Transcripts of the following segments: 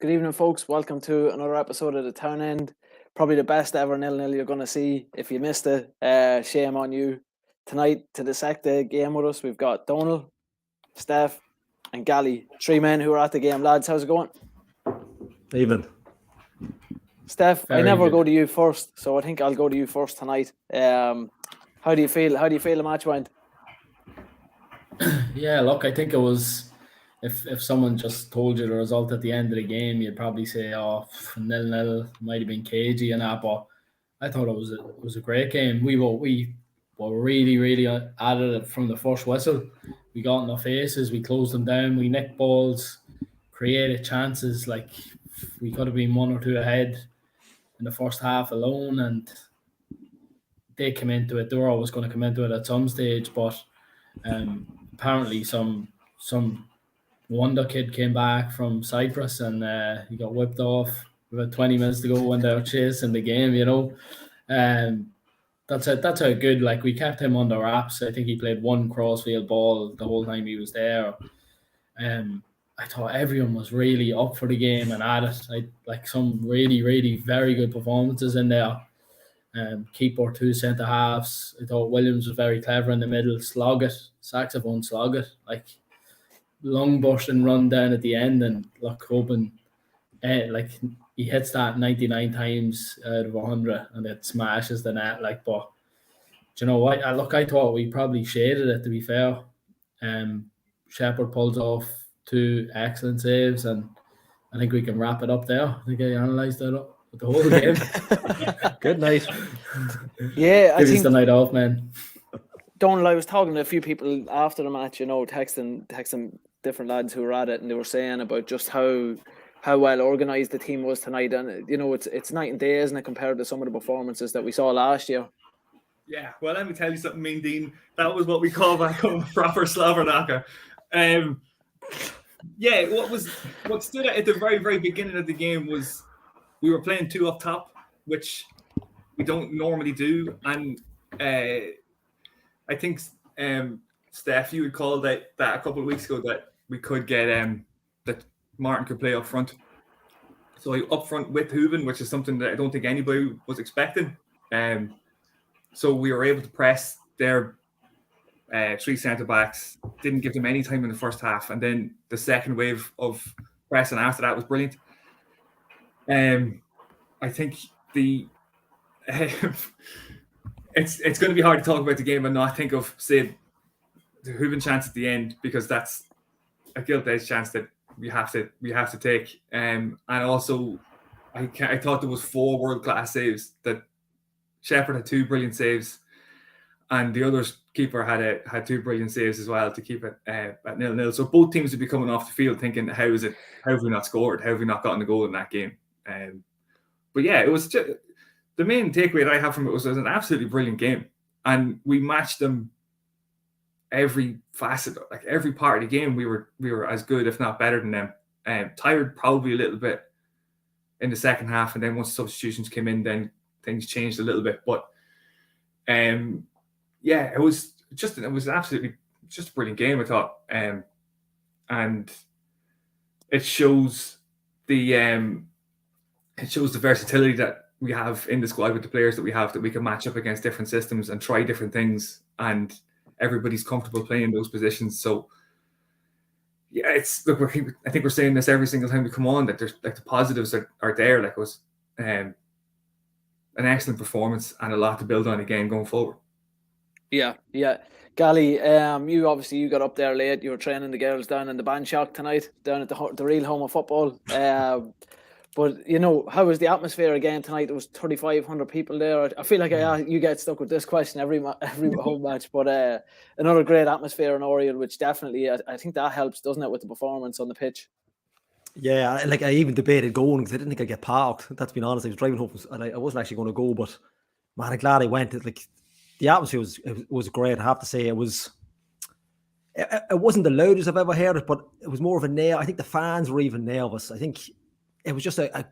Good evening, folks. Welcome to another episode of The Turn End. Probably the best ever 0-0 you're going to see. If you missed it, shame on you. Tonight, to dissect the game with us, we've got Donal, Steph, and Gally. Three men who are at the game. Lads, how's it going? Even. Steph, Very I never good. go to you first, so I think I'll go to you first tonight. How do you feel? How do you feel the match went? Yeah, look, I think it was, if someone just told you the result at the end of the game, you'd probably say, 0-0, might have been cagey and that, but I thought it was a great game. We were really at it from the first whistle. We got in their faces, we closed them down, we nicked balls, created chances, like we could have been 1 or 2 ahead in the first half alone, and they came into it. They were always going to come into it at some stage, but apparently some wonder kid came back from Cyprus and he got whipped off with about 20 minutes to go when they were chasing the game, you know. That's how good, like, we kept him under wraps. I think he played one crossfield ball the whole time he was there. I thought everyone was really up for the game and at it. Like some really very good performances in there. Keeper, 2 centre halves. I thought Williams was very clever in the middle. Slog it. Like, long burst and run down at the end, and look, hoping like he hits that 99 times out of 100 and it smashes the net. Like, but do you know what? I thought we probably shaded it, to be fair. Shepherd pulls off 2 excellent saves, and I think we can wrap it up there. I think I analysed that up with the whole game. Good night. Yeah, I Give us think the night off, man. Donal, I was talking to a few people after the match, you know, texting different lads who were at it, and they were saying about just how well organised the team was tonight. And, you know, it's night and day, isn't it, compared to some of the performances that we saw last year? Yeah, well, let me tell you something, Mean Dean. That was what we call back home proper Slavernaka. Yeah, what stood out at the very beginning of the game was we were playing 2 up top, which we don't normally do. And I think, Steph, you would call that a couple of weeks ago that we could get that Martin could play up front. So up front with Hooven, which is something that I don't think anybody was expecting. So we were able to press their 3 centre backs. Didn't give them any time in the first half, and then the second wave of pressing after that was brilliant. I think it's going to be hard to talk about the game and not think of, say, the Hooven chance at the end, because that's a gilt-edged chance that we have to take. And also, I thought there was 4 world-class saves. That Shepherd had 2 brilliant saves, and the other keeper had 2 brilliant saves as well to keep it at 0-0. So both teams would be coming off the field thinking, how have we not scored? How have we not gotten a goal in that game? But yeah, it was just, the main takeaway that I have from it was an absolutely brilliant game, and we matched them every facet, like every part of the game. We were as good, if not better than them. Tired probably a little bit in the second half, and then once substitutions came in, then things changed a little bit. But yeah, it was absolutely just a brilliant game, I thought. And it shows the versatility that we have in the squad with the players that we have, that we can match up against different systems and try different things, and everybody's comfortable playing those positions. So yeah, I think we're saying this every single time we come on, that there's, like, the positives are there. Like, it was an excellent performance and a lot to build on again going forward. Yeah. Gally, you got up there late. You were training the girls down in the Banshock tonight, down at the real home of football. But, you know, how was the atmosphere again tonight? There was 3,500 people there. I feel like you get stuck with this question every home match. But another great atmosphere in Oriel, which definitely, I think that helps, doesn't it, with the performance on the pitch? Yeah, like, I even debated going because I didn't think I'd get parked. That's been honest. I was driving home and I wasn't actually going to go, but man, I'm glad I went. Like, the atmosphere was great. I have to say, it wasn't the loudest I've ever heard it, but it was more of a nail. I think the fans were even nervous. I think it was just a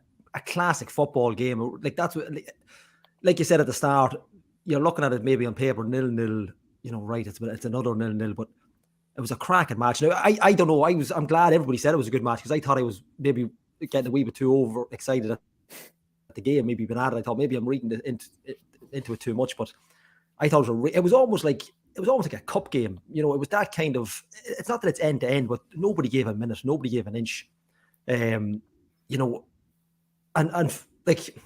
classic football game. Like, that's what, like you said at the start, you're looking at it maybe on paper 0-0, you know, right? It's another 0-0, but it was a cracking match. Now, I don't know. I'm glad everybody said it was a good match, because I thought it was maybe getting a wee bit too overexcited at the game. Maybe been at it. I thought maybe I'm reading into it too much, but I thought it was almost like a cup game. You know, it was that kind of. It's not that it's end to end, but nobody gave a minute, nobody gave an inch. You know, and like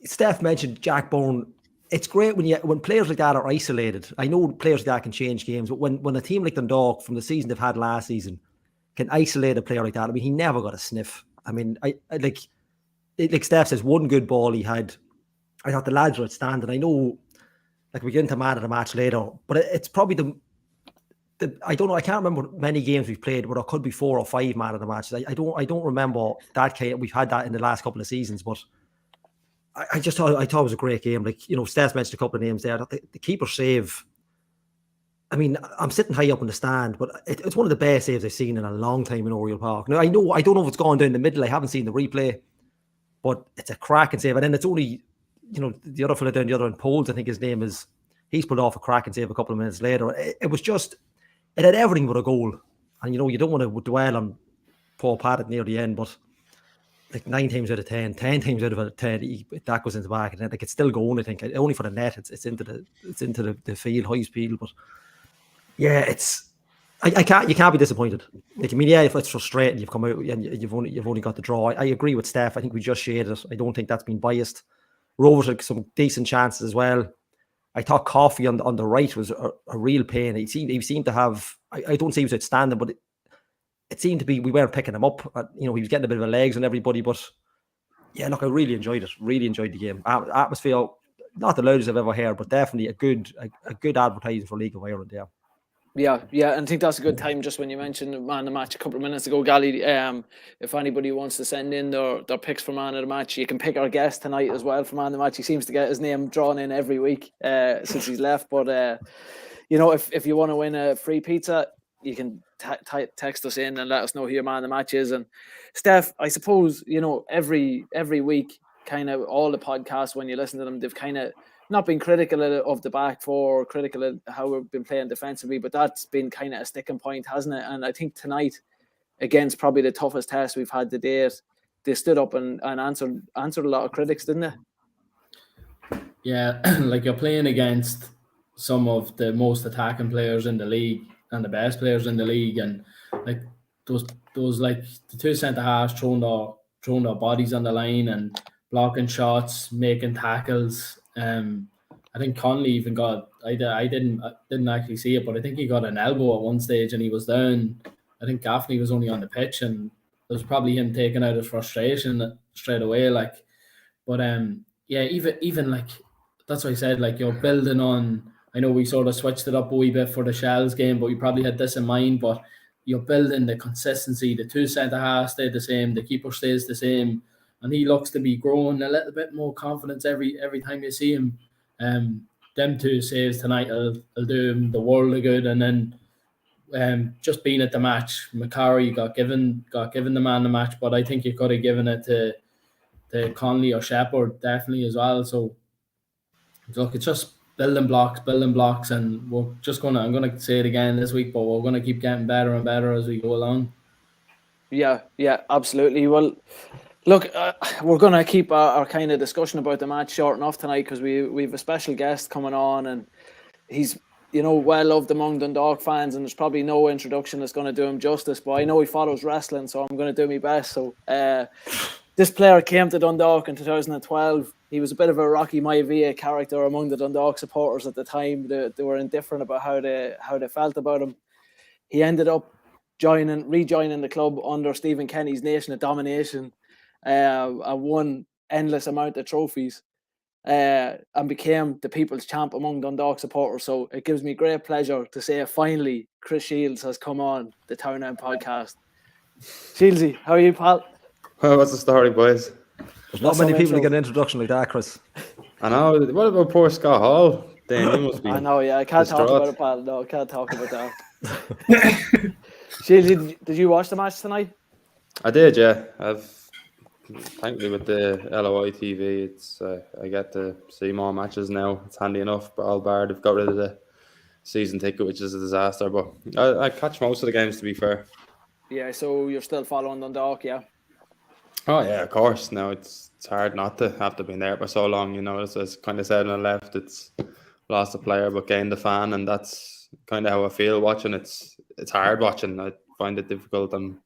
Steph mentioned, Jack Byrne. It's great when players like that are isolated. I know players like that can change games, but when a team like Dundalk, from the season they've had last season, can isolate a player like that. I mean, he never got a sniff. I mean, I like Steph says, one good ball he had. I thought the lads were outstanding. I know, like, we get into man of the match later, but it's probably the I don't know. I can't remember many games we've played where there could be 4 or 5 man of the matches. I don't remember that kind. We've had that in the last couple of seasons, but I thought it was a great game. Like, you know, Steph mentioned a couple of names there. The keeper save. I mean, I'm sitting high up in the stand, but it's one of the best saves I've seen in a long time in Oriel Park. Now, I don't know if it's gone down the middle. I haven't seen the replay, but it's a cracking save. And then it's only, you know, the other fella down the other end, Poles, I think his name is, he's pulled off a cracking save a couple of minutes later. It was just, it had everything but a goal. And, you know, you don't want to dwell on Paul Paddock near the end, but like 9 times out of 10, 10 times out of 10, that goes into the back, and like it's still going. I think only for the net, it's into the field, high speed. But yeah, you can't be disappointed. Like, I mean, yeah, if it's frustrating, you've come out and you've only got the draw. I agree with Steph. I think we just shared it. I don't think that's been biased. Rovers had some decent chances as well. I thought Coffey on the right was a real pain. He seemed to have. I don't say he was outstanding, but it seemed to be, we weren't picking him up. You know, he was getting a bit of a legs on everybody, but yeah, look, I really enjoyed it. Really enjoyed the game. Atmosphere, not the loudest I've ever heard, but definitely a good advertising for League of Ireland. Yeah. Yeah, and I think that's a good time. Just when you mentioned man of the match a couple of minutes ago, Gally, if anybody wants to send in their picks for man of the match, you can pick our guest tonight as well for man of the match. He seems to get his name drawn in every week since he's left. But you know, if you want to win a free pizza, you can text us in and let us know who your man of the match is. And Steph, I suppose, you know, every week, kind of all the podcasts, when you listen to them, they've kind of not been critical of the back four, or critical of how we've been playing defensively, but that's been kind of a sticking point, hasn't it? And I think tonight, against probably the toughest test we've had to date, they stood up and answered a lot of critics, didn't they? Yeah, like, you're playing against some of the most attacking players in the league and the best players in the league, and like those like the 2 centre halves throwing their bodies on the line and blocking shots, making tackles. I think Conley even got. I didn't actually see it, but I think he got an elbow at one stage and he was down. I think Gaffney was only on the pitch, and it was probably him taking out his frustration straight away. Like, but yeah, even like, that's what I said. Like, you're building on. I know we sort of switched it up a wee bit for the Shells game, but we probably had this in mind. But you're building the consistency. The 2 centre halves stayed the same. The keeper stays the same. And he looks to be growing a little bit more confidence every time you see him. Them 2 saves tonight will do him the world of good. And then just being at the match, Macari got given the man of the match, but I think you could have given it to Conley or Shepherd definitely as well. So look, it's just building blocks, and I'm gonna say it again this week, but we're gonna keep getting better and better as we go along. Yeah, absolutely. Well, look, we're going to keep our kind of discussion about the match short enough tonight, because we've a special guest coming on, and he's, you know, well loved among Dundalk fans, and there's probably no introduction that's going to do him justice, but I know he follows wrestling, so I'm going to do my best. So this player came to Dundalk in 2012. He was a bit of a Rocky Maivia character among the Dundalk supporters at the time. They were indifferent about how they felt about him. He ended up rejoining the club under Stephen Kenny's Nation of Domination, and won endless amount of trophies, and became the people's champ among Dundalk supporters. So it gives me great pleasure to say finally Chris Shields has come on the Town End podcast. Shieldsy, how are you, pal? Well, what's the story, boys? There's not many people who get an introduction like that, Chris. I know. What about poor Scott Hall? Then he must be. I know, yeah. I can't talk about it, pal. No, I can't talk about that. Shieldsy, did you watch the match tonight? I did, yeah. Thankfully, with the LOI TV, it's I get to see more matches now. It's handy enough, but all bar they've got rid of the season ticket, which is a disaster. But I catch most of the games, to be fair. Yeah, so you're still following Dundalk, yeah? Oh yeah, of course. No, it's hard not to have to be there for so long. As kind of said when I left, it's lost a player but gained a fan, and that's kind of how I feel watching. It's hard watching. I find it difficult. I'm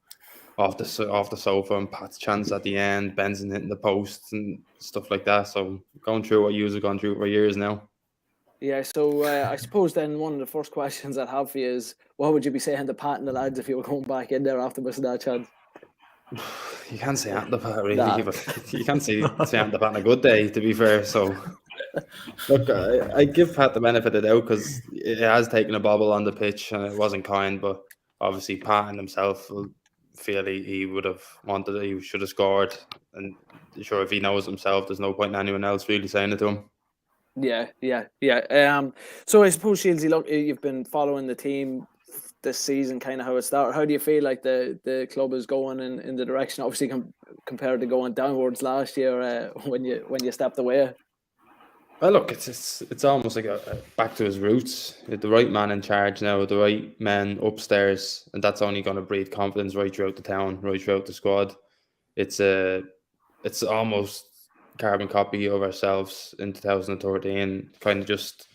off the sofa and Pat's chance at the end, Benson hitting the post and stuff like that. So going through what you've gone through for years now. Yeah, so I suppose then one of the first questions I'd have for you is, what would you be saying to Pat and the lads if you were going back in there after missing that chance? You can't say Ant the Pat really, Nah. but you can't say Ant the Pat on a good day, to be fair. So look, I give Pat the benefit of the doubt because it has taken a bobble on the pitch and it wasn't kind. But obviously, Pat and himself will feel he would have wanted it. He should have scored. And sure, if he knows himself, there's no point in anyone else really saying it to him. Yeah. So I suppose, Shieldsy, look, you've been following the team this season, kind of how it started. How do you feel like the club is going in the direction, obviously compared to going downwards last year when you stepped away? Well, look, it's almost like a back to his roots. The right man in charge now, the right men upstairs, and that's only going to breed confidence right throughout the town, right throughout the squad. It's almost carbon copy of ourselves in 2013. Kind of just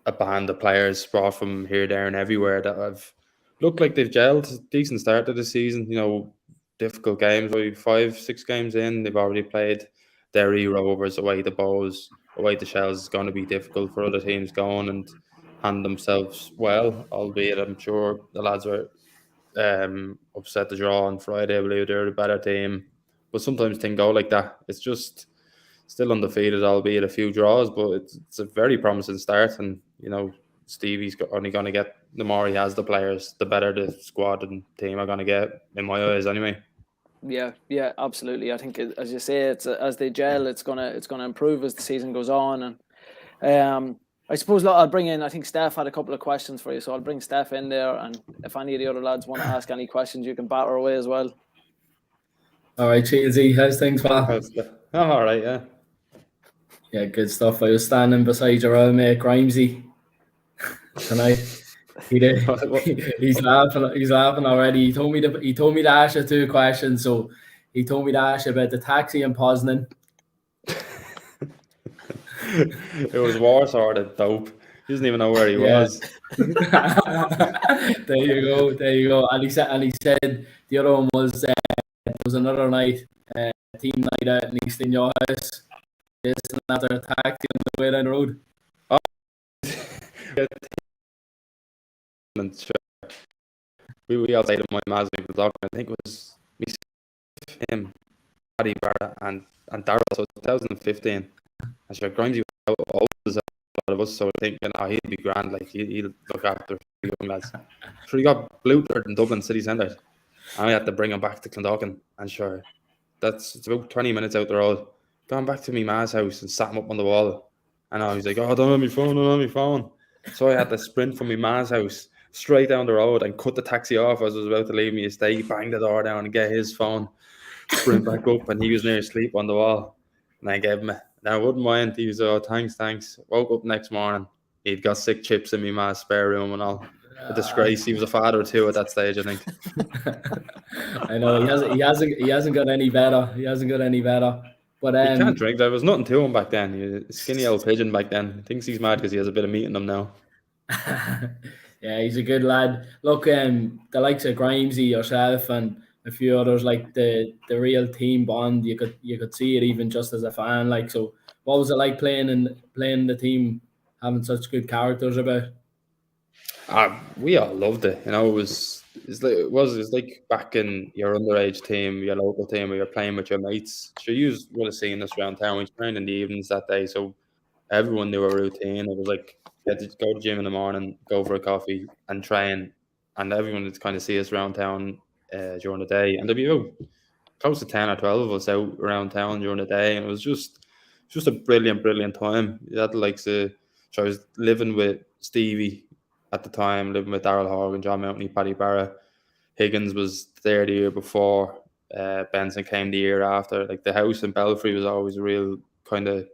a band of players brought from here, there, and everywhere that have looked like they've gelled. Decent start to the season. Difficult games. 5-6 games in, they've already played Derry Rovers away the Bows. Away the Shells is going to be difficult for other teams going and hand themselves well, albeit I'm sure the lads were upset the draw on Friday. I believe they're a better team. But sometimes things go like that. It's just still undefeated, albeit a few draws, but it's a very promising start. And, Stevie's only going to get, the more he has the players, the better the squad and team are going to get, in my eyes anyway. Yeah, absolutely. I think, as you say, it's as they gel, it's gonna improve as the season goes on. And I suppose I'll bring in. I think Steph had a couple of questions for you, so I'll bring Steph in there. And if any of the other lads want to ask any questions, you can batter away as well. All right, Cheesy, how's things, pal? All right, yeah. Yeah, good stuff. I was standing beside your old mate Grimesy tonight. He's laughing. He's laughing already. He told me to ask you 2 questions. So he told me to ask you about the taxi in Poznan. It was Warsaw, the dope. He doesn't even know where he was. There you go. And he said the other one was another night, team night out in East in your house. There's another taxi on the way down the road. Oh. And sure, we all stayed in my ma's dog. I think it was me, him, Paddy Barra, and Darryl. So 2015. And sure, Grimesy was always a lot of us. So we're thinking, he'd be grand. Like he'll look after the young lads. So he got blutered in Dublin city centre, and we had to bring him back to Clondalkin. And sure, it's about 20 minutes out the road. Gone back to my ma's house and sat him up on the wall. And I was like, don't have my phone. So I had to sprint from my ma's house straight down the road and cut the taxi off as I was about to leave my estate, bang the door down and get his phone, sprint back up, and he was near asleep on the wall. And I gave him it. Now I wouldn't mind. He was, thanks. Woke up next morning. He'd got 6 chips in my ma's spare room and all. A disgrace. He was a father too at that stage, I think. I know he hasn't got any better. But he can't drink. There was nothing to him back then. He was a skinny old pigeon back then. He thinks he's mad because he has a bit of meat in him now. Yeah, he's a good lad. Look, the likes of Grimesy, yourself, and a few others, like the real team bond. You could see it even just as a fan. Like, so what was it like playing the team, having such good characters about? We all loved it. It was like back in your underage team, your local team, where you're playing with your mates. Sure, you would have seen us around town. We trained in the evenings that day, so everyone knew a routine. It was like you had to go to the gym in the morning, go for a coffee, and train, and everyone would kind of see us around town during the day. And there'd be about close to 10 or 12 of us out around town during the day, and it was just a brilliant time. You had the likes of, so I was living with Stevie at the time, living with Darryl Horgan, John Mountney, Paddy Barra. Higgins was there the year before. Benson came the year after. Like, the house in Belfry was always a real kind of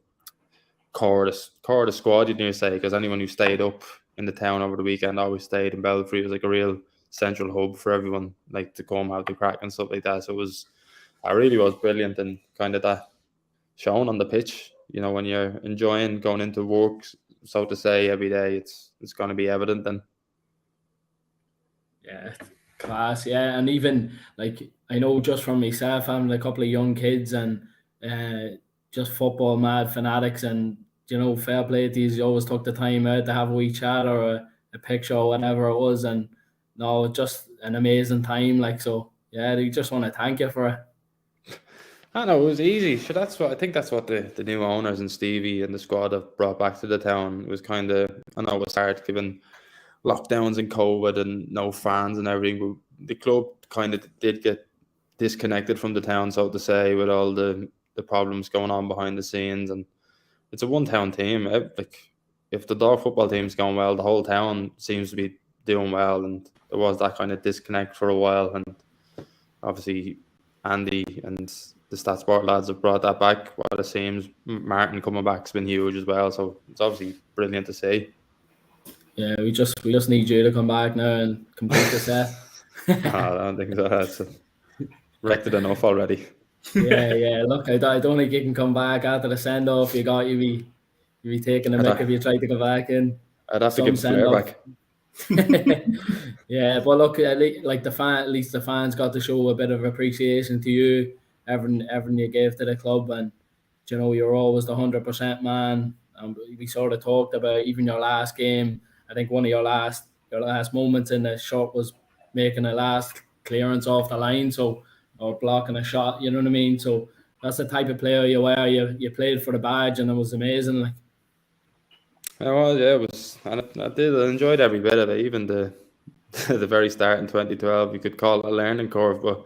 core of the squad, you'd say, because anyone who stayed up in the town over the weekend always stayed in Belfry. It was like a real central hub for everyone, like to come out the crack and stuff like that. So it was I really was brilliant, and kind of that shown on the pitch. When you're enjoying going into work, so to say, every day, it's going to be evident then. Yeah, class. Yeah, and even like I know just from myself, having a couple of young kids and just football mad fanatics, and fair play to you always took the time out to have a wee chat or a picture or whatever it was, and no, just an amazing time. Like, so yeah, I just want to thank you for it. I know, it was easy. So that's what the new owners and Stevie and the squad have brought back to the town. It was kind of, I know it was hard given lockdowns and COVID and no fans and everything, but the club kind of did get disconnected from the town, so to say, with all the problems going on behind the scenes. And it's a one-town team. Like, if the Dundalk football team's going well, the whole town seems to be doing well, and there was that kind of disconnect for a while. And obviously Andy and the Stat Sport lads have brought that back. What it seems, Martin coming back's been huge as well, so it's obviously brilliant to see. Yeah, we just need you to come back now and complete the set. I don't think so. That's wrecked it enough already. Yeah. Look, I don't think you can come back after the send off. You be taking a mick if you try to go back in. I'd have to give the flare back. Yeah, but look, at least the fans got to show a bit of appreciation to you, everything you gave to the club, and you're always the 100% man. We sort of talked about even your last game. I think one of your last moments in the shot was making a last clearance off the line, or blocking a shot. You know what I mean? So that's the type of player you were. You played for the badge, and it was amazing. Like, Well, yeah, it was, and I enjoyed every bit of it. Even the very start in 2012, you could call it a learning curve, but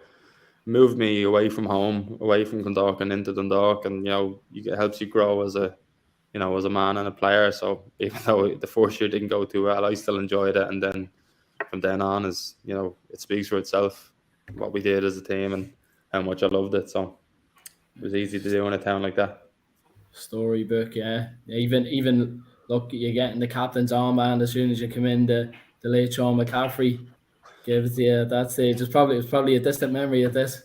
moved me away from home, away from Dundalk and into Dundalk, and it helps you grow as a man and a player. So even though the first year didn't go too well, I still enjoyed it, and then from then on, it speaks for itself what we did as a team and how much I loved it. So it was easy to do in a town like that. Storybook, yeah. Even look, you're getting the captain's armband as soon as you come in. The late Sean McCaffrey gave it to you at that stage. It was probably a distant memory at this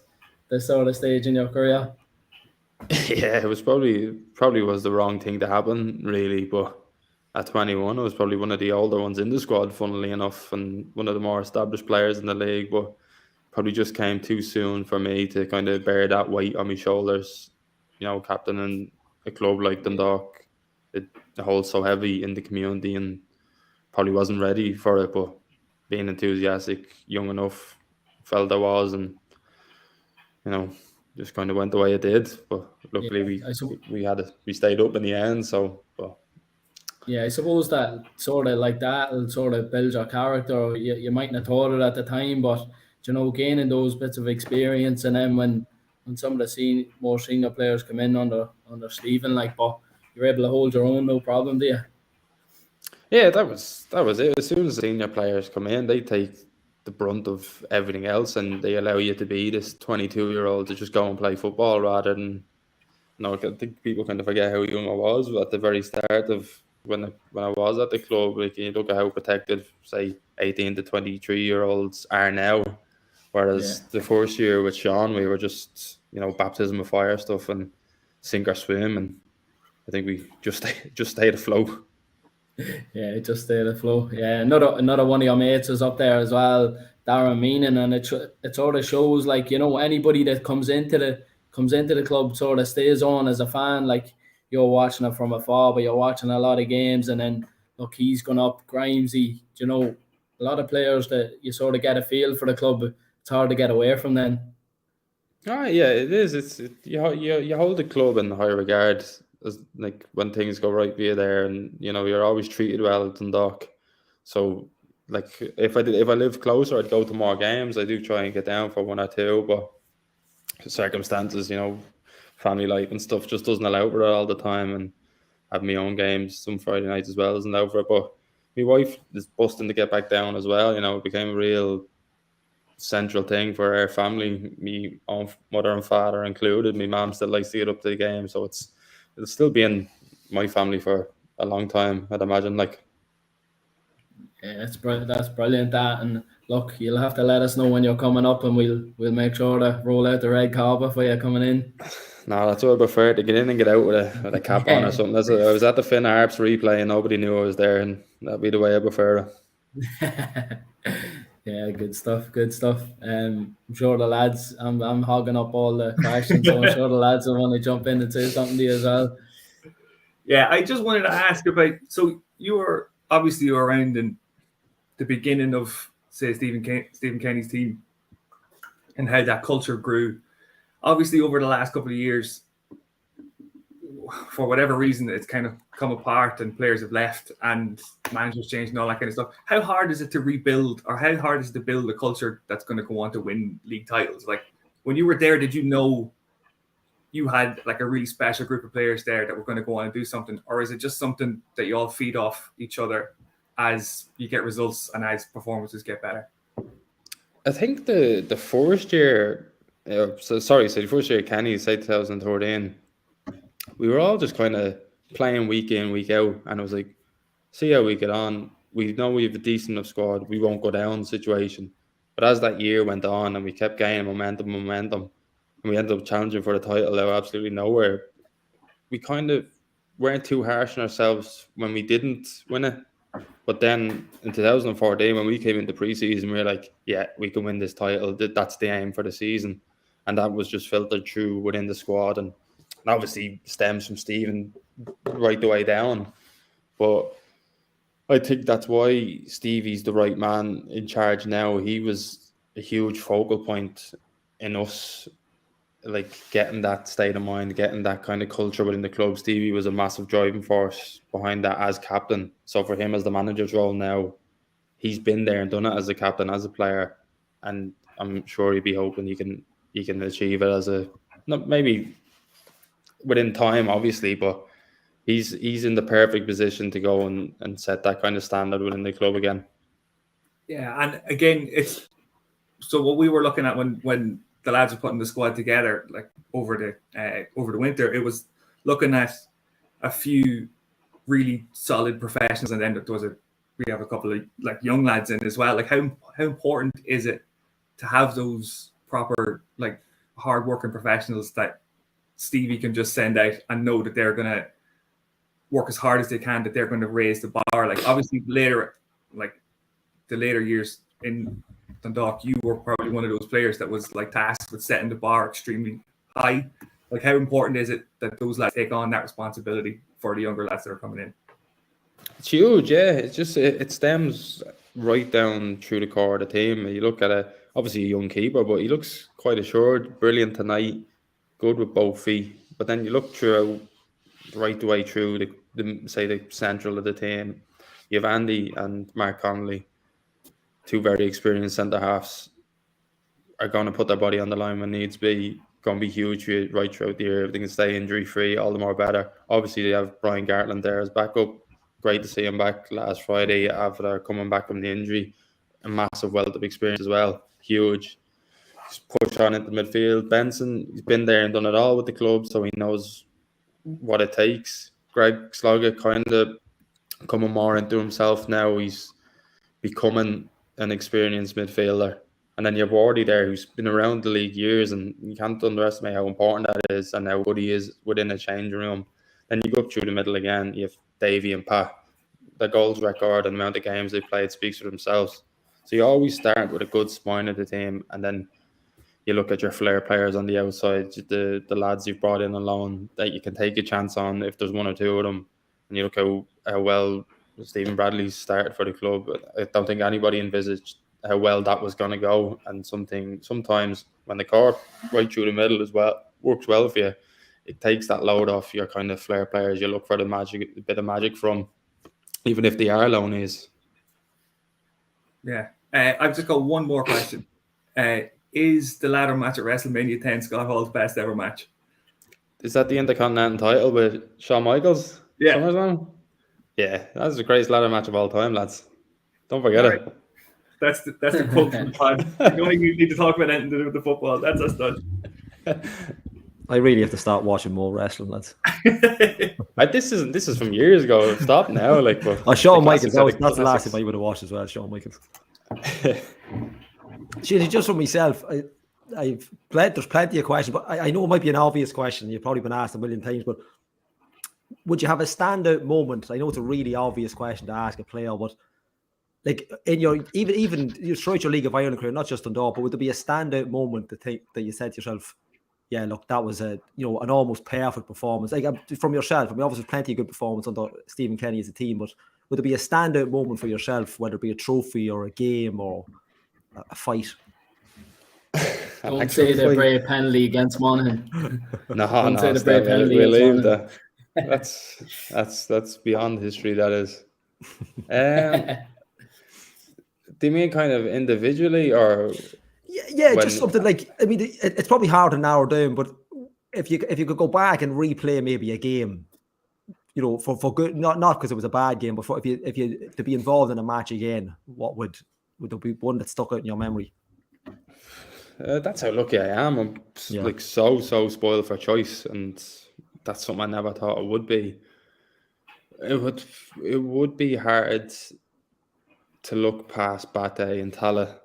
sort of stage in your career. Yeah, it was probably was the wrong thing to happen, really. But at 21, I was probably one of the older ones in the squad, funnily enough, and one of the more established players in the league. But probably just came too soon for me to kind of bear that weight on my shoulders. Captaining a club like Dundalk, it holds so heavy in the community, and probably wasn't ready for it. But being enthusiastic, young enough, felt I was, and just kind of went the way it did. But luckily, we stayed up in the end. So, yeah, I suppose that sort of like that will sort of build your character. You mightn't have thought it at the time, but gaining those bits of experience, and then when some of the more senior players come in under Stephen, but you're able to hold your own, no problem, do you? Yeah, that was it. As soon as the senior players come in, they take the brunt of everything else, and they allow you to be this 22-year-old to just go and play football rather than. I think people kind of forget how young I was at the very start of when I was at the club. Like, you look at how protected, say, 18 to 23-year-olds are now, whereas the first year with Sean, we were just baptism of fire stuff and sink or swim, and I think we just stayed afloat. Yeah, just stayed afloat. Yeah, another one of your mates is up there as well, Darren Meenan, and it sort of shows anybody that comes into the club sort of stays on as a fan. Like, you're watching it from afar, but you're watching a lot of games, and then look, he's gone up, Grimesy. A lot of players that you sort of get a feel for the club. It's hard to get away from them. Yeah, it is. You hold the club in high regard. As, like, when things go right via there, and you're always treated well at Dundalk. So, like, if I live closer, I'd go to more games. I do try and get down for one or two, but circumstances, family life and stuff just doesn't allow for it all the time, and have my own games some Friday nights as well doesn't allow for it. But my wife is busting to get back down as well. It became a real central thing for our family, me own mother and father included. My mum still likes to get up to the game, so it'll still be in my family for a long time, I'd imagine. Yeah, that's brilliant. That, and look, you'll have to let us know when you're coming up, and we'll make sure to roll out the red carpet for you coming in. No, that's what I prefer, to get in and get out with a cap on or something. I was at the Finn Harps replay and nobody knew I was there, and that'd be the way I prefer it. Yeah, good stuff. I'm sure the lads, I'm hogging up all the questions, so I'm sure the lads will want to jump in and say something to you as well. Yeah, I just wanted to ask about, so you were around in the beginning of, say, Stephen Kenny's team and how that culture grew. Obviously, over the last couple of years, for whatever reason, it's kind of come apart and players have left and managers changed and all that kind of stuff. How hard is it to rebuild, or how hard is it to build a culture that's going to go on to win league titles? Like, when you were there, did you know you had like a really special group of players there that were going to go on and do something, or is it just something that you all feed off each other as you get results and as performances get better? I think the first year, the first year Kenny, say 2013, we were all just kind of playing week in, week out, and it was like, see how we get on. We know we have a decent enough squad, we won't go down situation. But as that year went on and we kept gaining momentum, and we ended up challenging for the title out of absolutely nowhere, we kind of weren't too harsh on ourselves when we didn't win it. But then in 2014, when we came into pre-season, we were like, yeah, we can win this title. That's the aim for the season. And that was just filtered through within the squad. And obviously stems from Stephen right the way down. But I think that's why Stevie's the right man in charge now. He was a huge focal point in us, like getting that state of mind, getting that kind of culture within the club. Stevie was a massive driving force behind that as captain. So for him as the manager's role now, he's been there and done it as a captain, as a player, and I'm sure he'd be hoping he can achieve it as a, not maybe within time, obviously, but he's in the perfect position to go and set that kind of standard within the club again. Yeah, and again, it's so what we were looking at when the lads were putting the squad together, like over the winter, it was looking at a few really solid professionals, and then we have a couple of like young lads in as well. Like how important is it to have those proper like hard-working professionals that Stevie can just send out and know that they're going to work as hard as they can, that they're going to raise the bar? Like obviously the later years in Dundalk, you were probably one of those players that was like tasked with setting the bar extremely high. Like how important is it that those lads take on that responsibility for the younger lads that are coming in? It's huge, yeah. It's just it stems right down through the core of the team. You look at obviously a young keeper, but he looks quite assured, brilliant tonight, good with both feet. But then you look through right the way through the central of the team. You have Andy and Mark Connolly, two very experienced centre halves, are going to put their body on the line when needs be. Going to be huge right throughout the year. If they can stay injury free, all the more better. Obviously, they have Brian Gartland there as backup. Great to see him back last Friday after coming back from the injury. A massive wealth of experience as well. Huge. Just push on into midfield. Benson, he's been there and done it all with the club, so he knows what it takes. Greg Sloggett kind of coming more into himself now. He's becoming an experienced midfielder. And then you have Wardy there, who's been around the league years, and you can't underestimate how important that is and how good he is within a changing room. Then you go up through the middle again, you have Davey and Pat. The goals record and the amount of games they played speaks for themselves. So you always start with a good spine of the team, and then you look at your flair players on the outside, the lads you've brought in on loan that you can take a chance on if there's one or two of them. And you look how well Stephen Bradley started for the club. I don't think anybody envisaged how well that was going to go. And sometimes when the core right through the middle as well works well for you, it takes that load off your kind of flair players. You look for a bit of magic from, even if they are loanees. Yeah. I've just got one more question. Is the ladder match at WrestleMania 10 Scott Hall's best ever match? Is that the Intercontinental title with Shawn Michaels? Yeah. Yeah, that's the greatest ladder match of all time, lads. Don't forget it. That's the quote from the pod. You don't even need to talk about anything to do with the football. That's us done. I really have to start watching more wrestling, lads. This is from years ago. Stop now, like. But Shawn the Michaels. classics are That's the last classics. thing I would have watched as well. Shawn Michaels. Just for myself, there's plenty of questions, but I know it might be an obvious question. You've probably been asked a million times, but would you have a standout moment? I know it's a really obvious question to ask a player, but like in your even throughout your League of Ireland career, not just Dundalk, but would there be a standout moment that you said to yourself, yeah, look, that was an almost perfect performance, like from yourself? I mean, obviously, plenty of good performance under Stephen Kenny as a team, but would there be a standout moment for yourself, whether it be a trophy or a game or a fight? Don't say the brave penalty against Monaghan. No, say the Steph, brave penalty we'll leave against that. That's beyond history. That is. Do you mean kind of individually or? Yeah, just something like, I mean, it's probably hard to narrow down, but if you could go back and replay maybe a game, for good, not because it was a bad game, but for if you to be involved in a match again, what would there be one that stuck out in your memory? That's how lucky I am. I'm like so spoiled for choice, and that's something I never thought it would be. It would be hard to look past Bate and Tala,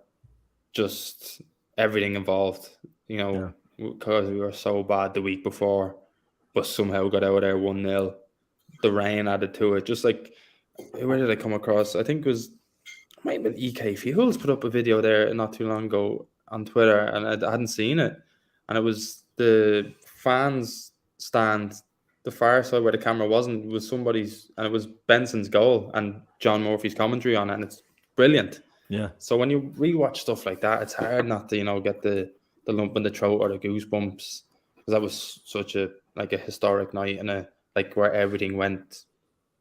just everything involved, because we were so bad the week before, but somehow got out of there 1-0. The rain added to it. Just like, where did I come across? I think it might have been EK Fields put up a video there not too long ago on Twitter, and I hadn't seen it. And it was the fans stand, the far side where the camera wasn't, was somebody's, and it was Benson's goal and John Murphy's commentary on it, and it's brilliant. Yeah. So when you rewatch stuff like that, it's hard not to, get the lump in the throat or the goosebumps, because that was such a historic night, and where everything went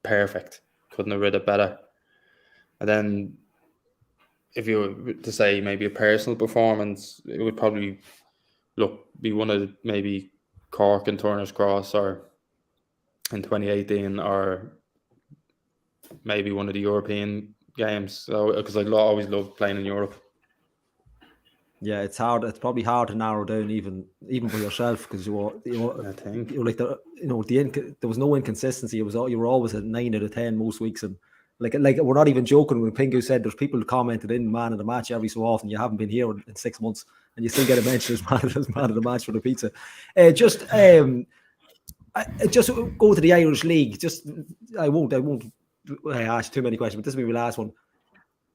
perfect. Couldn't have read it better. And then if you were to say maybe a personal performance, it would probably be one of maybe Cork and Turner's Cross, or in 2018, or maybe one of the European games. So, because I always loved playing in Europe. Yeah, it's hard. It's probably hard to narrow down even for yourself, because I think you're like there was no inconsistency. You were always at 9 out of 10 most weeks, and like we're not even joking when Pingu said there's people who commented in man of the match every so often. You haven't been here in 6 months, and you still get a mention as man of the match for the pizza. Just go to the Irish League. I won't ask too many questions, but this will be my last one.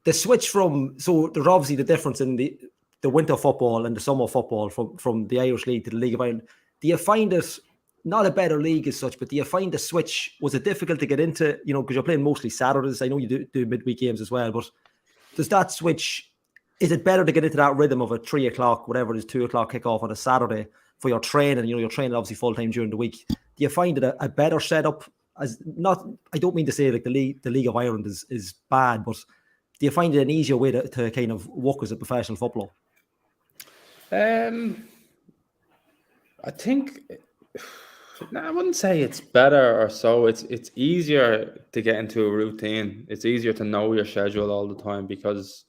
The switch so there's obviously the difference in the winter football and the summer football from the Irish League to the League of Ireland. Do you find it not a better league as such, but do you find the switch, was it difficult to get into, because you're playing mostly Saturdays? I know you do midweek games as well, but does that switch, is it better to get into that rhythm of a 3 o'clock, whatever it is, 2 o'clock kickoff on a Saturday for your training? You're training obviously full time during the week. Do you find it a better setup? I don't mean to say like the League of Ireland is bad, but do you find it an easier way to kind of work as a professional footballer? I think, I wouldn't say it's better or so. It's easier to get into a routine. It's easier to know your schedule all the time, because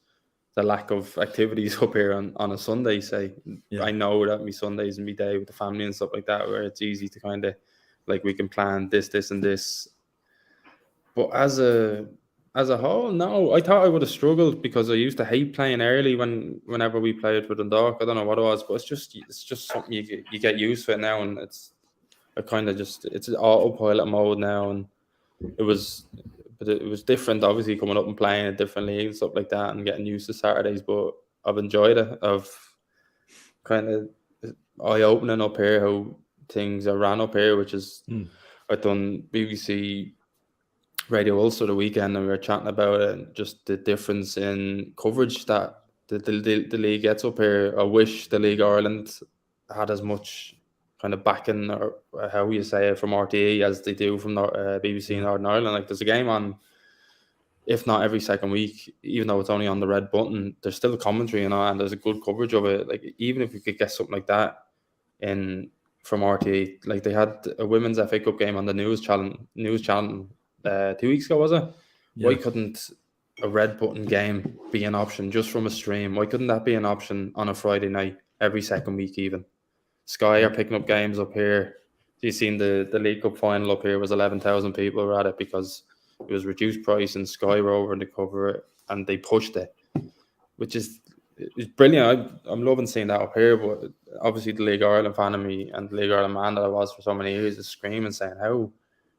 the lack of activities up here on a Sunday, say. Yeah. I know that my Sundays and my day with the family and stuff like that, where it's easy to kind of, we can plan this and this. But as a whole, no. I thought I would have struggled, because I used to hate playing early whenever we played with Dundalk. I don't know what it was, but it's just something you get used to it now, and it's autopilot mode now, and it was different, obviously, coming up and playing a different league and stuff like that, and getting used to Saturdays. But I've enjoyed it. I've kind of eye-opening up here how things are ran up here, which is I've done BBC Radio Ulster the weekend, and we were chatting about it, and just the difference in coverage that the league gets up here. I wish the League of Ireland had as much kind of backing, or how you say it, from RTE as they do from BBC Northern Ireland. There's a game on, if not every second week, even though it's only on the red button, there's still commentary, and there's a good coverage of it. Even if we could get something like that from RTE, they had a women's FA Cup game on the news channel 2 weeks ago, was it? Yeah. Why couldn't a red button game be an option just from a stream? Why couldn't that be an option on a Friday night every second week even? Sky are picking up games up here. You seen the League Cup final up here was 11,000 people were at it because it was reduced price and Sky were over to cover it, and they pushed it, which is brilliant. I'm loving seeing that up here, but obviously the League of Ireland fan of me and the League of Ireland man that I was for so many years is screaming, saying, how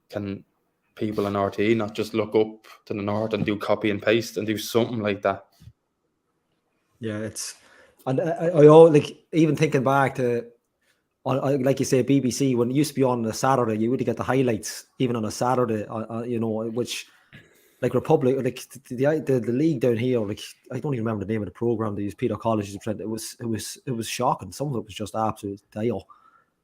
can people in RTE not just look up to the north and do copy and paste and do something like that? Yeah, and I like, even thinking back to, like you say, BBC, when it used to be on a Saturday, you would get the highlights even on a Saturday, which, like Republic, like the league down here, like I don't even remember the name of the program they used. Peter College used to present. It was shocking. Some of it was just absolute dial.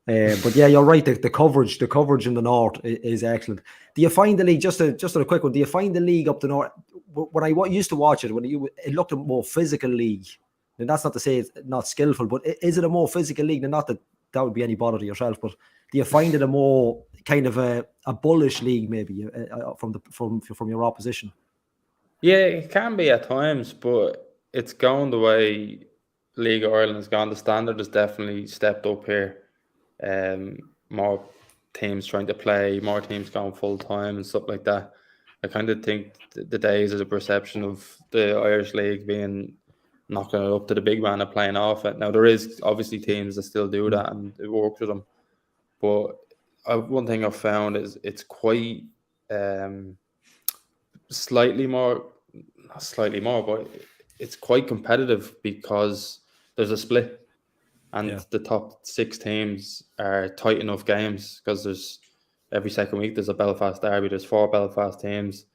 But yeah, you're right. The coverage in the north is excellent. Do you find the league, just a quick one? Do you find the league up the north? When I used to watch it, it looked a more physical league, and that's not to say it's not skillful, but is it a more physical league? And not that would be any bother to yourself, but do you find it a more kind of a bullish league, maybe from your opposition? Yeah, it can be at times, but it's gone the way League of Ireland has gone. The standard has definitely stepped up here. More teams trying to play, more teams going full time and stuff like that. I kind of think the days of the perception of the Irish League being knocking it up to the big man and playing off it. Now, there is obviously teams that still do that and it works with them. But one thing I've found is it's quite slightly more, but it's quite competitive because there's a split. And the top 6 teams are tight enough games because there's every second week there's a Belfast derby. There's 4 Belfast teams,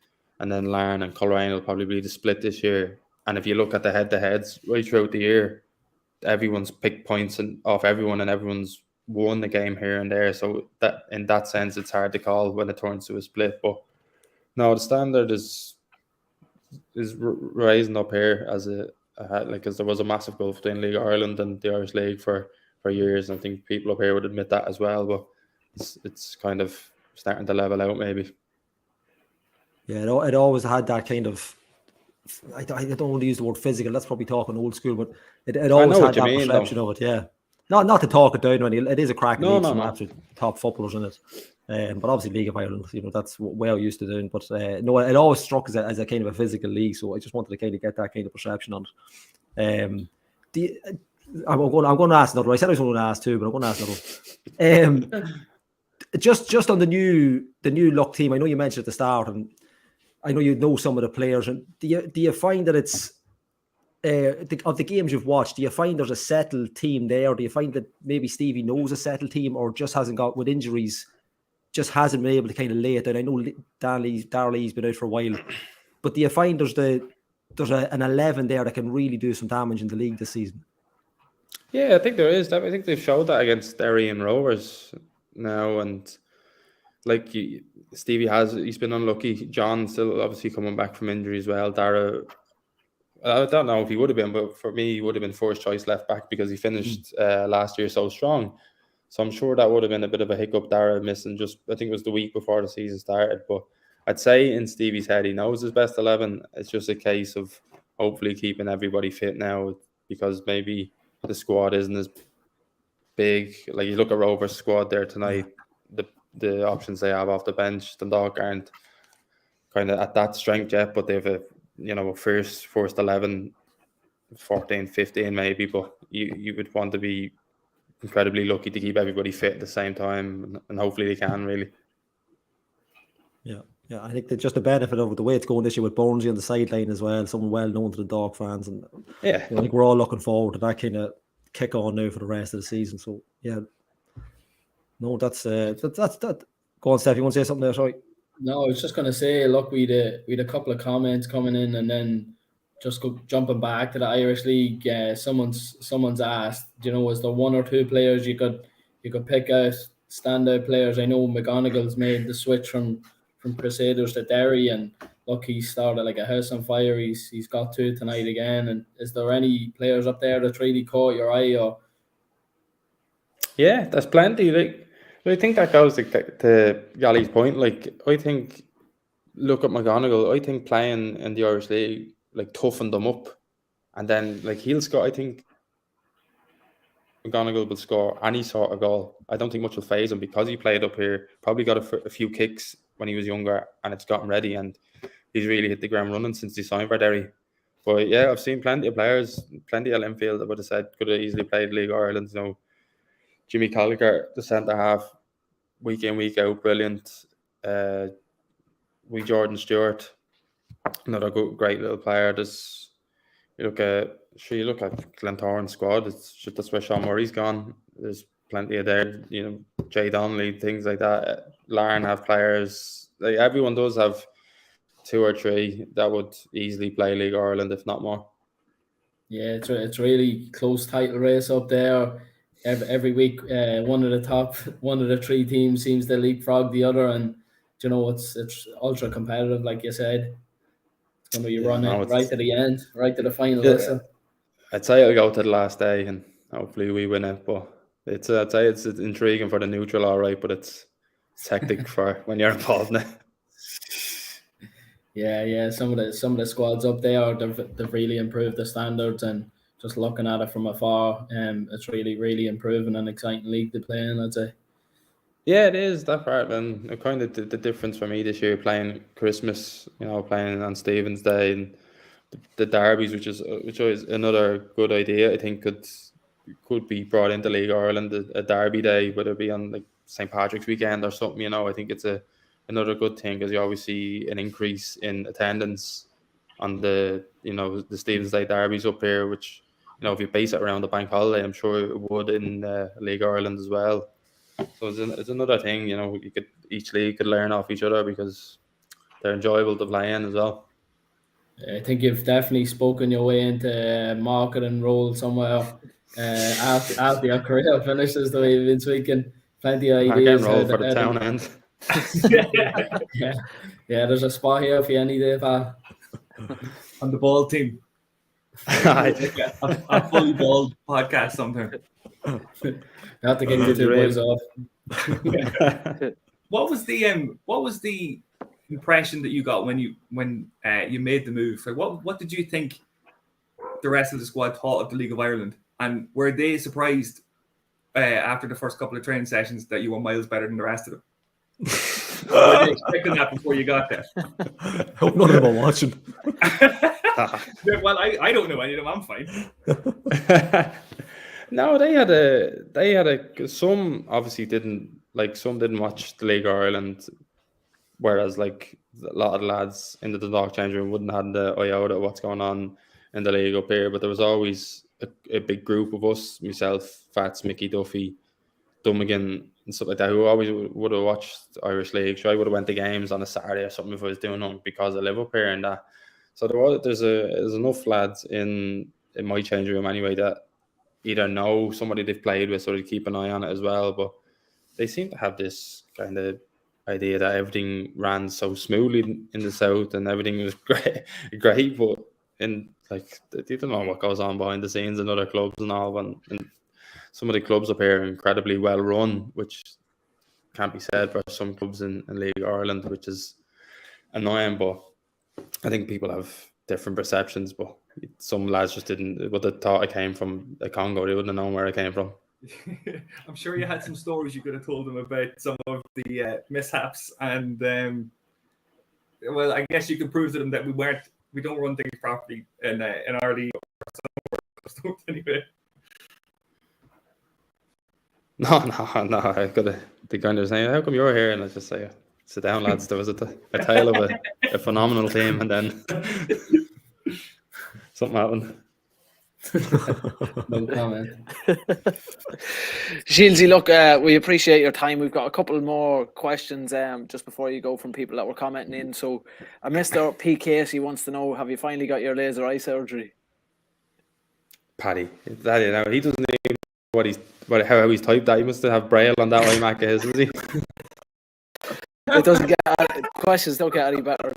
and then Larne and Coleraine will probably be the split this year. And if you look at the head-to-heads right throughout the year, everyone's picked points off everyone, and everyone's won the game here and there. So that in that sense, it's hard to call when it turns to a split. But no, the standard is rising up here as there was a massive gulf between League of Ireland and the Irish League for years, and I think people up here would admit that as well. But it's kind of starting to level out, maybe. Yeah, it always had that kind of. I don't want to use the word physical. That's probably talking old school, but it always had that perception of it. Yeah, not to talk it down. It is a cracking league, some absolute top footballers in it. But obviously, League of Ireland, that's what we're used to doing. But no, it always struck as a kind of a physical league. So I just wanted to kind of get that kind of perception on it. I'm going to ask another. I said I was going to ask two, but I'm going to ask another. Just on the new look team. I know you mentioned at the start, and I know you know some of the players. And do you find that it's of the games you've watched? Do you find there's a settled team there? Do you find that maybe Stevie knows a settled team, or just hasn't got, with injuries, just hasn't been able to kind of lay it down? I know Darrell Lee's been out for a while, but do you find there's an 11 there that can really do some damage in the league this season? Yeah, I think there is. I think they've showed that against Derry and Rovers now, and like Stevie he's been unlucky. John still obviously coming back from injury as well. Dara, I don't know if he would have been, but for me, he would have been first choice left back because he finished last year so strong. So I'm sure that would have been a bit of a hiccup. Dara missing I think it was the week before the season started. But I'd say in Stevie's head, he knows his best 11. It's just a case of hopefully keeping everybody fit now, because maybe the squad isn't as big. Like you look at Rovers' squad there tonight, the options they have off the bench, Dundalk aren't kind of at that strength yet, but they have a first 11, 14, 15 maybe, but you would want to be incredibly lucky to keep everybody fit at the same time, and hopefully they can, really. Yeah, I think that just the benefit of the way it's going this year with Bonesy on the sideline as well, someone well known to the Dog fans, and I think we're all looking forward to that kind of kick on now for the rest of the season. So yeah, no, that's that. Go on, Steph. You want to say something there? Sorry. No, I was just going to say, look, we had a couple of comments coming in, and then just jumping back to the Irish League. Someone's asked, was there one or two players you could pick out, standout players? I know McGonagall's made the switch from Crusaders to Derry, and look, he started like a house on fire. He's got 2 tonight again. And is there any players up there that really caught your eye? Or yeah, there's plenty. Like, I think that goes to Gally's point. Like, I think, look at McGonagall. I think playing in the Irish League toughened them up, and then he'll score. I think McGonigal will score any sort of goal. I don't think much will phase him because he played up here. Probably got a few kicks when he was younger, and it's gotten ready. And he's really hit the ground running since he signed for Derry. But yeah, I've seen plenty of players, plenty of Linfield. I would have said could have easily played League of Ireland. You know, Jimmy Colliger, the centre half, week in week out, brilliant. Jordan Stewart, another good, great little player. You look at Glentoran's squad. That's where Sean Murray's gone. There's plenty of there. You know, Jay Donnelly, things like that. Larne have players. Like everyone does have 2 or 3 that would easily play League of Ireland, if not more. Yeah, it's really close title race up there. Every week, one of the 3 teams seems to leapfrog the other, and you know it's ultra competitive, like you said. It's going to be running right to the end, right to the final whistle. I'd say I'll go to the last day, and hopefully we win it. But I'd say it's intriguing for the neutral, all right, but it's hectic for when you're involved in it. Yeah. Some of the squads up there, they've really improved the standards, and just looking at it from afar, it's really, really improving and exciting league to play in, I'd say. Yeah, it is that part, and kind of the difference for me this year playing Christmas, you know, playing on Stephen's Day and the derbies, which is another good idea. I think could be brought into League of Ireland, a derby day, whether it be on like St. Patrick's weekend or something. You know, I think it's another good thing because you always see an increase in attendance on the Stephen's Day derbies up here, which, you know, if you base it around the bank holiday, I'm sure it would in League of Ireland as well. So it's another thing, you know, each league could learn off each other because they're enjoyable to play in as well. I think you've definitely spoken your way into a marketing role somewhere after your career finishes, the way you've been speaking. Plenty of ideas. Role for the town end. Yeah, there's a spot here for you any day, pal. On the ball team. a fully bald podcast sometime. You have to get the 2 boys off. What was the impression that you got when you made the move? Like, what did you think the rest of the squad thought of the League of Ireland, and were they surprised after the first couple of training sessions that you were miles better than the rest of them? Were they expecting that before you got there? I hope none of them are watching. Well, I don't know any of them. I'm fine. No, they had some obviously didn't watch the League of Ireland, whereas like a lot of the lads in the Dundalk change room wouldn't have the iota of what's going on in the league up here. But there was always a big group of us, myself, Fats, Mickey, Duffy, Dummigan and stuff like that, who always would have watched Irish League. So I would have went to games on a Saturday or something if I was doing them because I live up here and that. So there's enough lads in my change room anyway that either know somebody they've played with, so they keep an eye on it as well. But they seem to have this kind of idea that everything ran so smoothly in the south and everything was great, but in like they don't know what goes on behind the scenes in other clubs and all. And some of the clubs up here are incredibly well run, which can't be said for some clubs in League of Ireland, which is annoying. But I think people have different perceptions, but some lads just didn't. But they thought I came from the Congo. They wouldn't have known where I came from. I'm sure you had some stories you could have told them about some of the mishaps, and well, I guess you could prove to them that we don't run things properly in our league. Anyway. No. I could have the kind of saying, "How come you're here?" And I just say, "Sit down, lads." There was a tale of a phenomenal team, and then something happened. No comment. Shieldsy, look, we appreciate your time. We've got a couple more questions just before you go from people that were commenting in. So, Mr. P. Casey wants to know: have you finally got your laser eye surgery? Paddy, that you know, he doesn't even how he's typed that. He must have braille on that iMac of his, does he? It doesn't get questions don't get any better.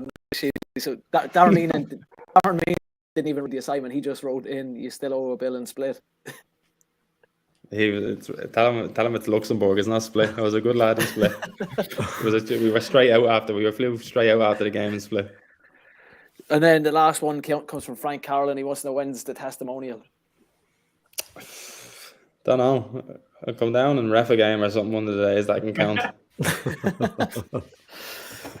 So Darren Mean didn't even read the assignment. He just wrote in, "You still owe a bill and split." Tell him it's Luxembourg. It's not Split. I was a good lad in Split. We were straight out after. We flew straight out after the game in Split. And then the last one comes from Frank Carroll, and he wants to know when's the testimonial. Don't know. I'll come down and ref a game or something one of the days that can count.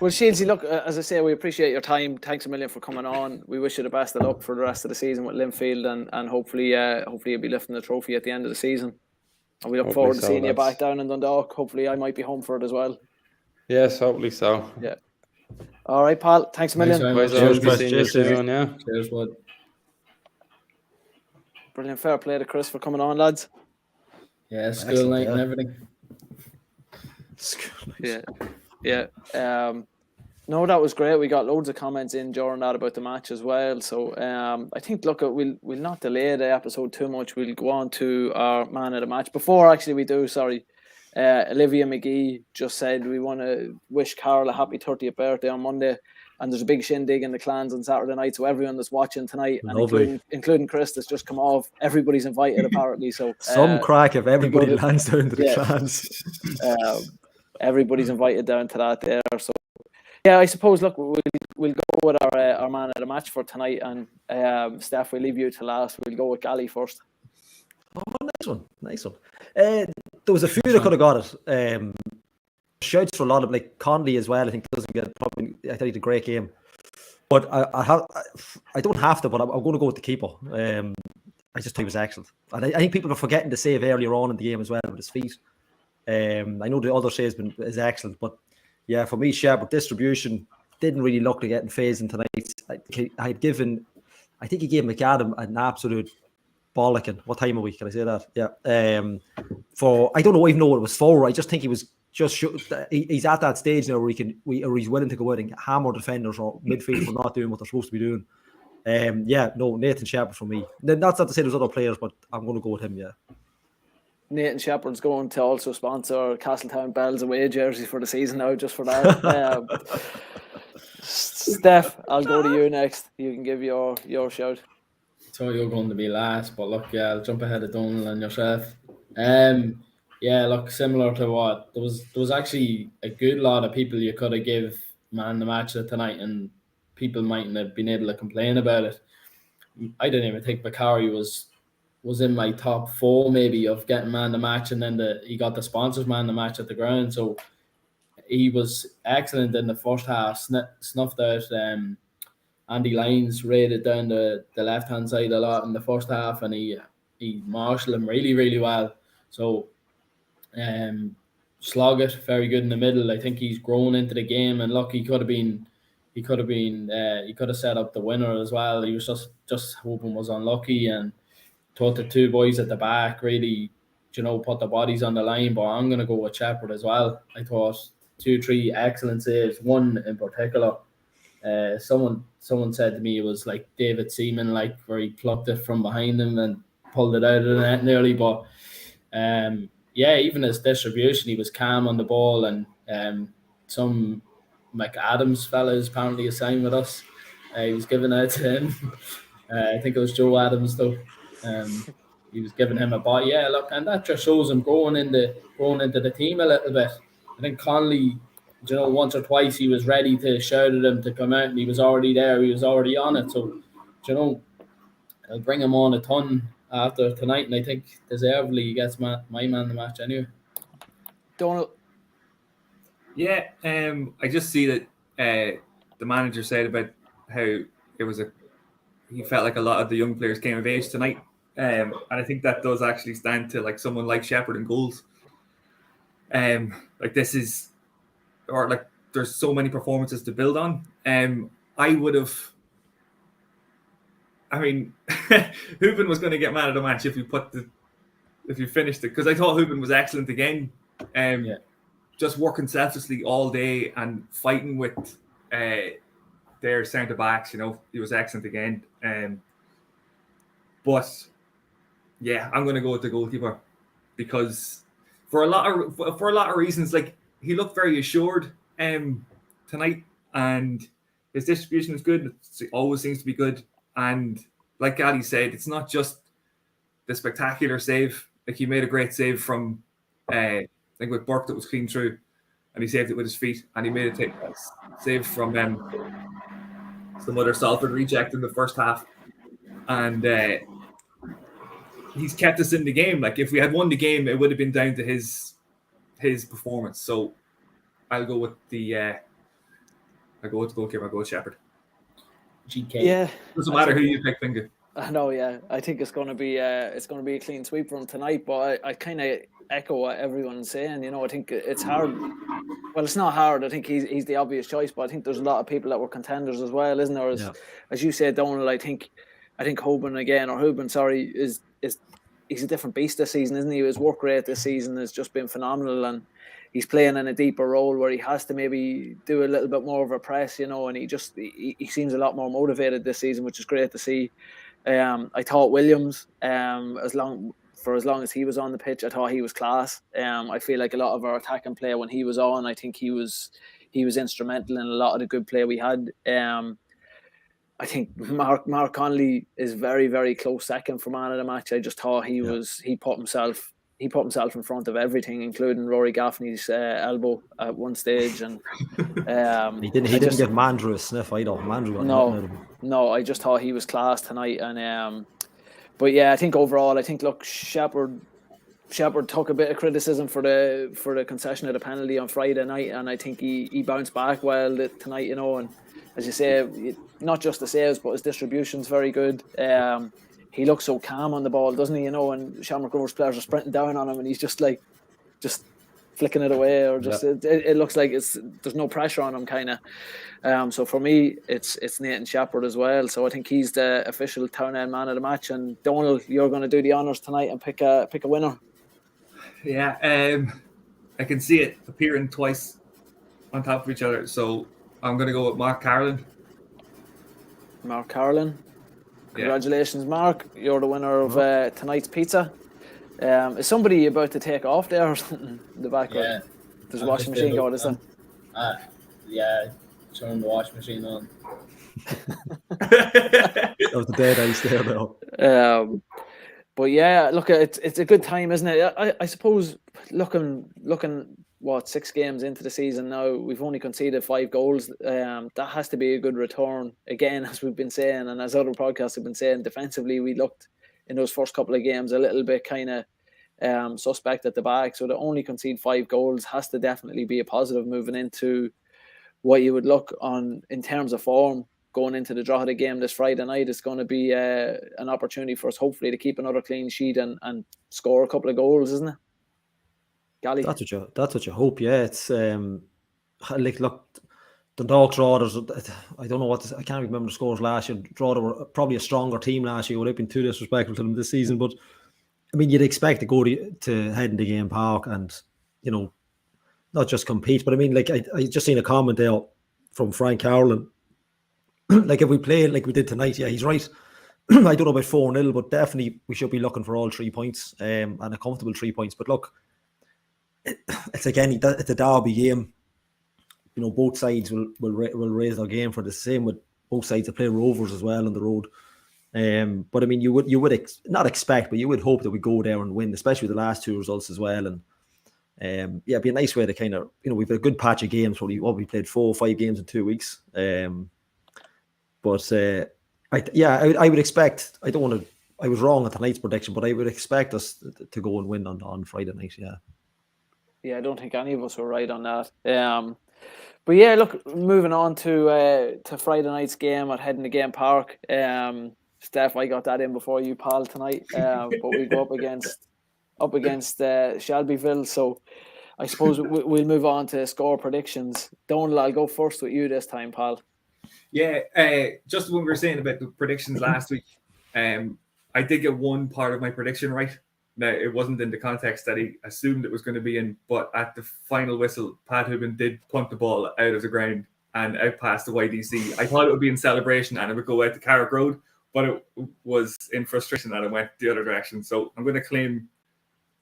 Well, Shieldsy, look, as I say, we appreciate your time. Thanks a million for coming on. We wish you the best of luck for the rest of the season with Linfield, and hopefully you'll be lifting the trophy at the end of the season. And we look Hopefully forward to so, seeing you lads. back down in Dundalk. Hopefully I might be home for it as well. Yes, hopefully so. Yeah. All right, pal. Thanks a million. Thanks very Boys, much. I'll be seeing you Cheers. soon, yeah. Cheers, bud. Brilliant. Fair play to Chris for coming on, lads. Yeah, school Excellent, night and yeah. everything. Yeah. No, that was great. We got loads of comments in during that about the match as well. So I think, look, we'll not delay the episode too much. We'll go on to our man of the match. Before actually we do, Olivia McGee just said we want to wish Carol a happy 30th birthday on Monday. And there's a big shindig in the clans on Saturday night. So everyone that's watching tonight, and including Chris that's just come off, everybody's invited apparently. So some crack if everybody to- lands down to the yeah. clans. Everybody's invited down to that there. So yeah, I suppose, look, we'll go with our man of the match for tonight. And Steph, we'll leave you to last. We'll go with Gally first. Oh, nice one. There was a few that could have got it. Shouts for a lot of, like, Conley as well. I think doesn't get probably. I thought he did a great game, but I don't have to. But I'm going to go with the keeper. I just think he was excellent, and I think people are forgetting to save earlier on in the game as well with his feet. I know the other save is excellent, but yeah, for me, Shep with distribution didn't really look to getting phased in tonight. I think he gave McAdam an absolute bollocking. What time of week can I say that? Yeah. I don't even know what it was for. I just think he was he's at that stage now where he's willing to go out and hammer defenders or midfield for not doing what they're supposed to be doing. Nathan Shepherd for me. Then that's not to say there's other players, but I'm going to go with him. Yeah. Nathan Shepherd's going to also sponsor Castletown Bells away jerseys for the season now, just for that. Steph, I'll go to you next. You can give your shout. So you're going to be last, but look, yeah, I'll jump ahead of Donald and yourself. Yeah, look, similar to what there was actually a good lot of people you could have give man the match of tonight, and people mightn't have been able to complain about it. I didn't even think Bakari was in my top 4 maybe of getting man the match, and then he got the sponsors man the match at the ground. So he was excellent in the first half, snuffed out Andy Lyons, raided down the left hand side a lot in the first half, and he marshaled him really, really well. So Sloggett, very good in the middle. I think he's grown into the game, and look, he could have set up the winner as well. He was just hoping was unlucky, and thought the 2 boys at the back really, put the bodies on the line. But I'm gonna go with Shepherd as well. I thought 2-3 excellent saves. One in particular, someone said to me it was like David Seaman, like where he plucked it from behind him and pulled it out of the net nearly. But yeah, even his distribution, he was calm on the ball, and some McAdams fella is apparently assigned with us. He was giving out to him. I think it was Joe Adams though. He was giving him a ball. Yeah, look, and that just shows him growing into the team a little bit. I think Conley, once or twice he was ready to shout at him to come out, and he was already there. He was already on it. So, I'll bring him on a ton after tonight, and I think deservedly he gets my man of the match anyway. Donald. Yeah, I just see that the manager said about how he felt like a lot of the young players came of age tonight, and I think that does actually stand to like someone like Shepherd and goals. Like this is, or like there's so many performances to build on. Hoopen was going to get man of the match if you finished it, because I thought Hoopen was excellent again. Just working selflessly all day and fighting with their centre backs. He was excellent again. But yeah, I'm going to go with the goalkeeper, because for a lot of reasons, like he looked very assured tonight, and his distribution is good. It always seems to be good. And like Gally said, it's not just the spectacular save. Like he made a great save from, I think with Burke that was clean through, and he saved it with his feet. And he made a save from some other Salford reject in the first half. And he's kept us in the game. Like if we had won the game, it would have been down to his performance. So I'll go with the goalkeeper. I'll go with Shepherd. GK. Yeah, Doesn't matter who you pick, Finger. I know. Yeah, I think it's going to be a clean sweep for him tonight. But I kind of echo what everyone's saying. I think it's hard. Well, it's not hard. I think he's the obvious choice, but I think there's a lot of people that were contenders as well, isn't there? As you said, Donald, I think Hoban, sorry, is he's a different beast this season, isn't he? His work rate this season has just been phenomenal, and he's playing in a deeper role where he has to maybe do a little bit more of a press, and he seems a lot more motivated this season, which is great to see. I thought Williams, as long as he was on the pitch, I thought he was class. I feel like a lot of our attacking play when he was on, I think he was instrumental in a lot of the good play we had. I think Mark Connolly is very, very close second for man of the match. I just thought he put himself in front of everything, including Rory Gaffney's elbow at one stage, and he didn't get Mandrew a sniff either. No, I just thought he was class tonight, and but yeah, I think overall, look, Shepherd took a bit of criticism for the concession of the penalty on Friday night, and I think he bounced back well tonight, and as you say, not just the saves, but his distribution's very good. He looks so calm on the ball, doesn't he? And Shamrock Rovers players are sprinting down on him, and he's just flicking it away, or it looks like there's no pressure on him, kind of. So for me, it's Nathan Shepherd as well. So I think he's the official Town End man of the match. And Donald, you're going to do the honours tonight and pick a winner. Yeah, I can see it appearing twice on top of each other. So I'm going to go with Mark Carlin. Mark Carlin. Congratulations, Mark. You're the winner of tonight's pizza. Is somebody about to take off there or something in the background? Yeah. There's a washing machine going, is there? Yeah, turn the washing machine on. That was the dead ice there, though. But yeah, look, it's a good time, isn't it? I suppose looking 6 games into the season now, we've only conceded 5 goals. That has to be a good return. Again, as we've been saying, and as other podcasts have been saying, defensively we looked in those first couple of games a little bit kind of suspect at the back. So to only concede 5 goals has to definitely be a positive moving into what you would look on in terms of form going into the Drogheda game this Friday night. It's going to be an opportunity for us, hopefully, to keep another clean sheet and score a couple of goals, isn't it? Gally? That's what you hope. Yeah, it's look, Dundalk Rovers. I don't know I can't remember the scores last year. Drogheda were probably a stronger team last year. Would have been too disrespectful to them this season, but I mean, you'd expect to go to head into Game Park and not just compete, but I mean, like I just seen a comment there from Frank Carolyn. Like if we play like we did tonight, yeah, he's right. I don't know about 4-0, but definitely we should be looking for all 3 points and a comfortable 3 points. But look, it's like it's a derby game. Both sides will raise their game for the same with both sides to play Rovers as well on the road. But I mean, you would not expect, but you would hope that we go there and win, especially with the last 2 results as well. And it'd be a nice way to kind of we've had a good patch of games. We played 4 or 5 games in 2 weeks. But I would expect. I don't want to. I was wrong on tonight's prediction, but I would expect us to go and win on Friday night. Yeah. Yeah, I don't think any of us were right on that. But yeah, look, moving on to Friday night's game at Heading to Game Park. Steph, I got that in before you, pal, tonight. But we go up against Shelbyville. So I suppose we'll move on to score predictions. Donald, I'll go first with you this time, pal. Yeah, just when we were saying about the predictions last week, I did get one part of my prediction right. Now, it wasn't in the context that he assumed it was going to be in, but at the final whistle, Pat Hubin did punt the ball out of the ground and out past the YDC. I thought it would be in celebration and it would go out to Carrick Road, but it was in frustration and it went the other direction. So I'm going to claim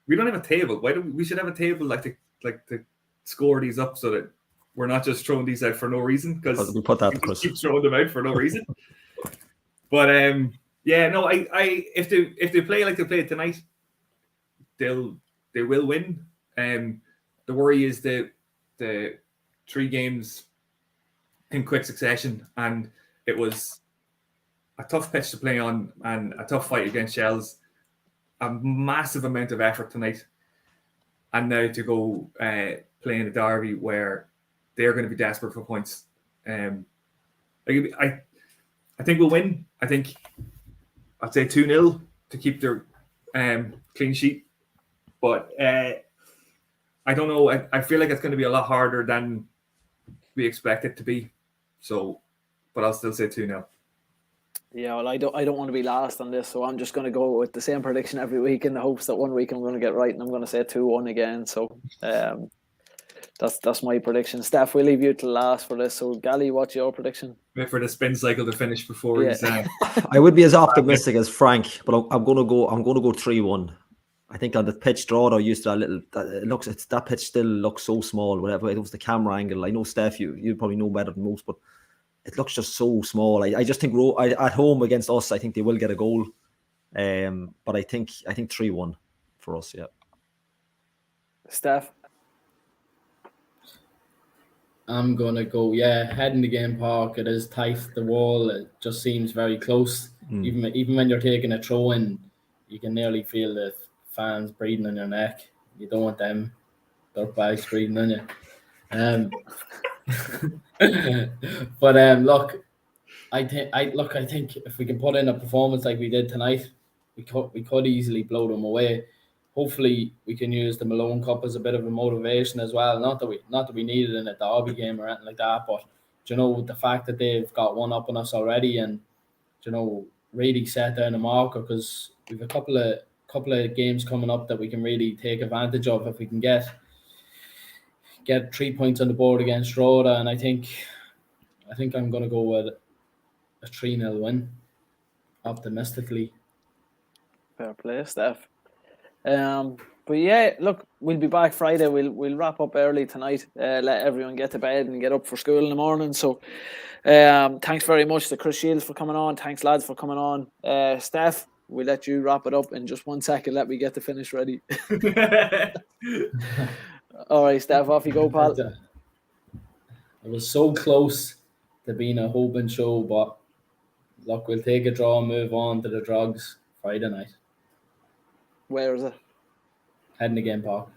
we don't have a table. We should have a table to score these up so that we're not just throwing these out for no reason, because we put that we keep throwing them out for no reason. But if they play like they played tonight, they will win. The worry is the 3 games in quick succession, and it was a tough pitch to play on and a tough fight against Shells. a massive amount of effort tonight, and now to go play in a derby where they're going to be desperate for points. I think we'll win. I think I'd say 2-0 to keep their clean sheet. But I don't know. I feel like it's going to be a lot harder than we expect it to be. So, but I'll still say 2-0. Yeah, well, I don't want to be last on this, so I'm just going to go with the same prediction every week in the hopes that one week I'm going to get right, and I'm going to say 2-1 again. So that's my prediction. Steph, we'll leave you to last for this. So, Gally, what's your prediction? Wait for the spin cycle to finish before he's. I would be as optimistic as Frank, but I'm going to go 3-1. I think on the pitch draw, they're used to that little. That pitch still looks so small. Whatever it was, the camera angle. I know Steph, you probably know better than most, but it looks just so small. I just think at home against us, I think they will get a goal. But I think 3-1 for us. Yeah. Steph? I'm gonna go. Heading to Game Park. It is tight. The wall. It just seems very close. Even when you're taking a throw in, you can nearly feel the fans breathing on your neck. You don't want them dirtbags breathing on you. But look, I think if we can put in a performance like we did tonight, we could easily blow them away. Hopefully, we can use the Malone Cup as a bit of a motivation as well. Not that we need it in a derby game or anything like that, but the fact that they've got one up on us already, and really set down a marker, because we've a couple of games coming up that we can really take advantage of if we can get 3 points on the board against Roda. And I think I'm going to go with a 3-0 win, optimistically. Fair play, Steph. But yeah, look, we'll be back Friday. We'll wrap up early tonight. Let everyone get to bed and get up for school in the morning. So, thanks very much to Chris Shields for coming on. Thanks, lads, for coming on. Steph, we'll let you wrap it up in just 1 second. Let me get the finish ready. All right, Steph, off you go, pal. It was so close to being a hoping show, but look, we'll take a draw and move on to the drugs Friday night. Where is it? Heading to Game Park.